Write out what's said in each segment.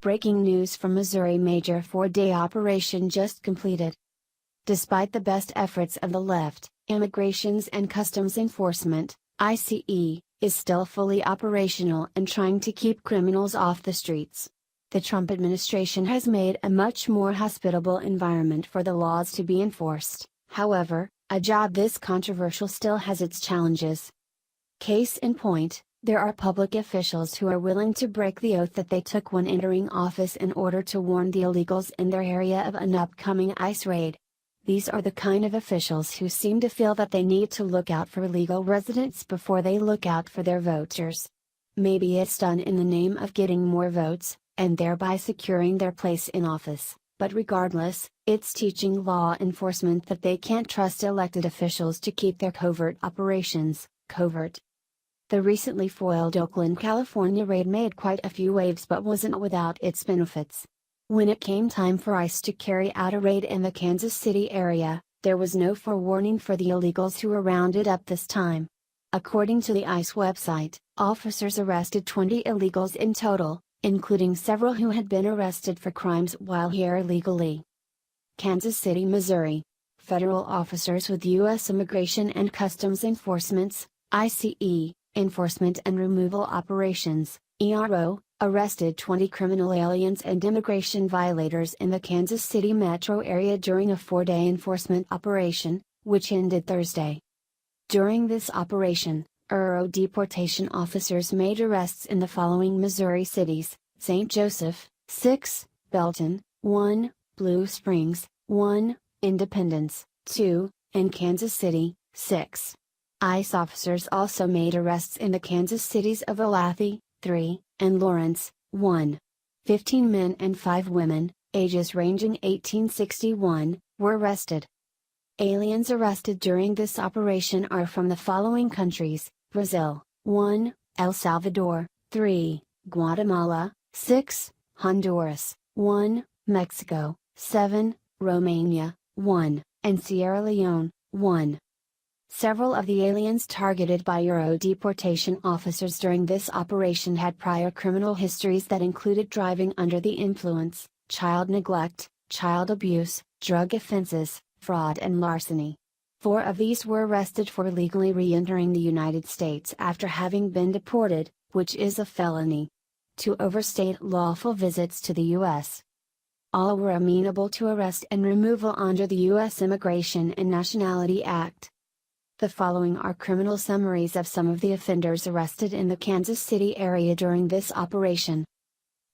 Breaking news from Missouri: major 4-day operation just completed. Despite the best efforts of the left, Immigrations and Customs Enforcement, ICE, is still fully operational and trying to keep criminals off the streets. The Trump administration has made a much more hospitable environment for the laws to be enforced. However, a job this controversial still has its challenges. Case in point, there are public officials who are willing to break the oath that they took when entering office in order to warn the illegals in their area of an upcoming ICE raid. These are the kind of officials who seem to feel that they need to look out for legal residents before they look out for their voters. Maybe it's done in the name of getting more votes, and thereby securing their place in office, but regardless, it's teaching law enforcement that they can't trust elected officials to keep their covert operations covert. The recently foiled Oakland, California raid made quite a few waves but wasn't without its benefits. When it came time for ICE to carry out a raid in the Kansas City area, there was no forewarning for the illegals who were rounded up this time. According to the ICE website, officers arrested 20 illegals in total, including several who had been arrested for crimes while here illegally. Kansas City, Missouri. Federal officers with U.S. Immigration and Customs Enforcement's, ICE, Enforcement and Removal Operations, ERO, arrested 20 criminal aliens and immigration violators in the Kansas City metro area during a 4-day enforcement operation, which ended Thursday. During this operation, ERO deportation officers made arrests in the following Missouri cities: St. Joseph, 6, Belton, 1, Blue Springs, 1, Independence, 2, and Kansas City, 6. ICE officers also made arrests in the Kansas cities of Olathe, 3, and Lawrence, 1. 15 men and 5 women, ages ranging 18-61, were arrested. Aliens arrested during this operation are from the following countries: Brazil, 1, El Salvador, 3, Guatemala, 6, Honduras, 1, Mexico, 7, Romania, 1, and Sierra Leone, 1. Several of the aliens targeted by Euro deportation officers during this operation had prior criminal histories that included driving under the influence, child neglect, child abuse, drug offenses, fraud and larceny. 4 of these were arrested for illegally re-entering the United States after having been deported, which is a felony. 2 overstayed lawful visits to the U.S. All were amenable to arrest and removal under the U.S. Immigration and Nationality Act. The following are criminal summaries of some of the offenders arrested in the Kansas City area during this operation.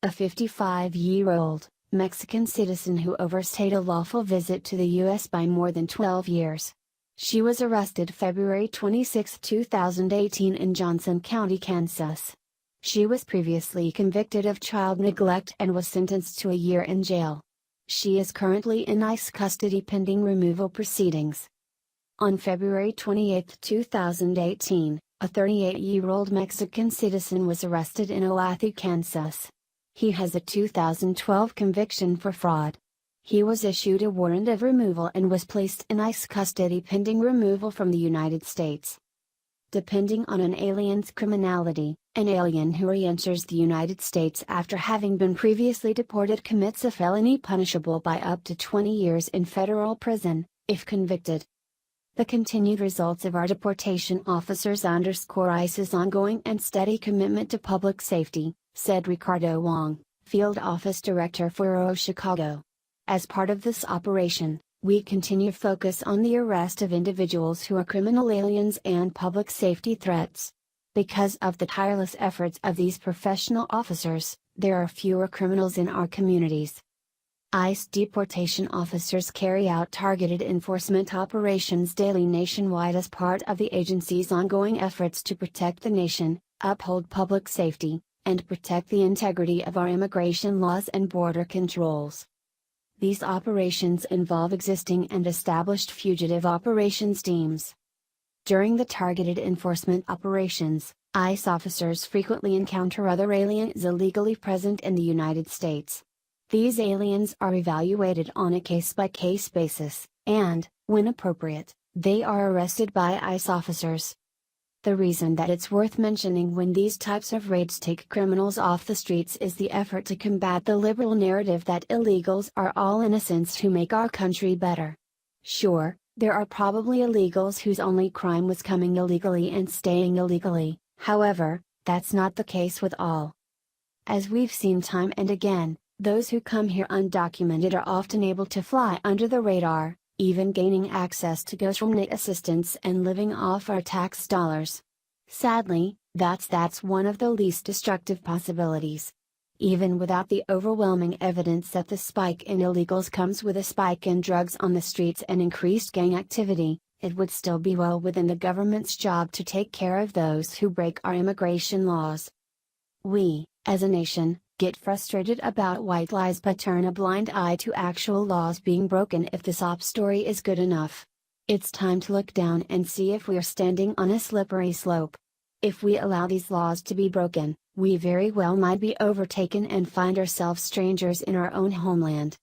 A 55-year-old Mexican citizen who overstayed a lawful visit to the U.S. by more than 12 years. She was arrested February 26, 2018 in Johnson County, Kansas. She was previously convicted of child neglect and was sentenced to a year in jail. She is currently in ICE custody pending removal proceedings. On February 28, 2018, a 38-year-old Mexican citizen was arrested in Olathe, Kansas. He has a 2012 conviction for fraud. He was issued a warrant of removal and was placed in ICE custody pending removal from the United States. Depending on an alien's criminality, an alien who re-enters the United States after having been previously deported commits a felony punishable by up to 20 years in federal prison, if convicted. The continued results of our deportation officers underscore ICE's ongoing and steady commitment to public safety, said Ricardo Wong, Field Office Director for Euro Chicago. As part of this operation, we continue focus on the arrest of individuals who are criminal aliens and public safety threats. Because of the tireless efforts of these professional officers, there are fewer criminals in our communities. ICE deportation officers carry out targeted enforcement operations daily nationwide as part of the agency's ongoing efforts to protect the nation, uphold public safety, and protect the integrity of our immigration laws and border controls. These operations involve existing and established fugitive operations teams. During the targeted enforcement operations, ICE officers frequently encounter other aliens illegally present in the United States. These aliens are evaluated on a case-by-case basis, and, when appropriate, they are arrested by ICE officers. The reason that it's worth mentioning when these types of raids take criminals off the streets is the effort to combat the liberal narrative that illegals are all innocents who make our country better. Sure, there are probably illegals whose only crime was coming illegally and staying illegally, however, that's not the case with all. As we've seen time and again, those who come here undocumented are often able to fly under the radar, even gaining access to government assistance and living off our tax dollars. Sadly, that's one of the least destructive possibilities. Even without the overwhelming evidence that the spike in illegals comes with a spike in drugs on the streets and increased gang activity, it would still be well within the government's job to take care of those who break our immigration laws. We, as a nation, get frustrated about white lies but turn a blind eye to actual laws being broken if the sob story is good enough. It's time to look down and see if we're standing on a slippery slope. If we allow these laws to be broken, we very well might be overtaken and find ourselves strangers in our own homeland.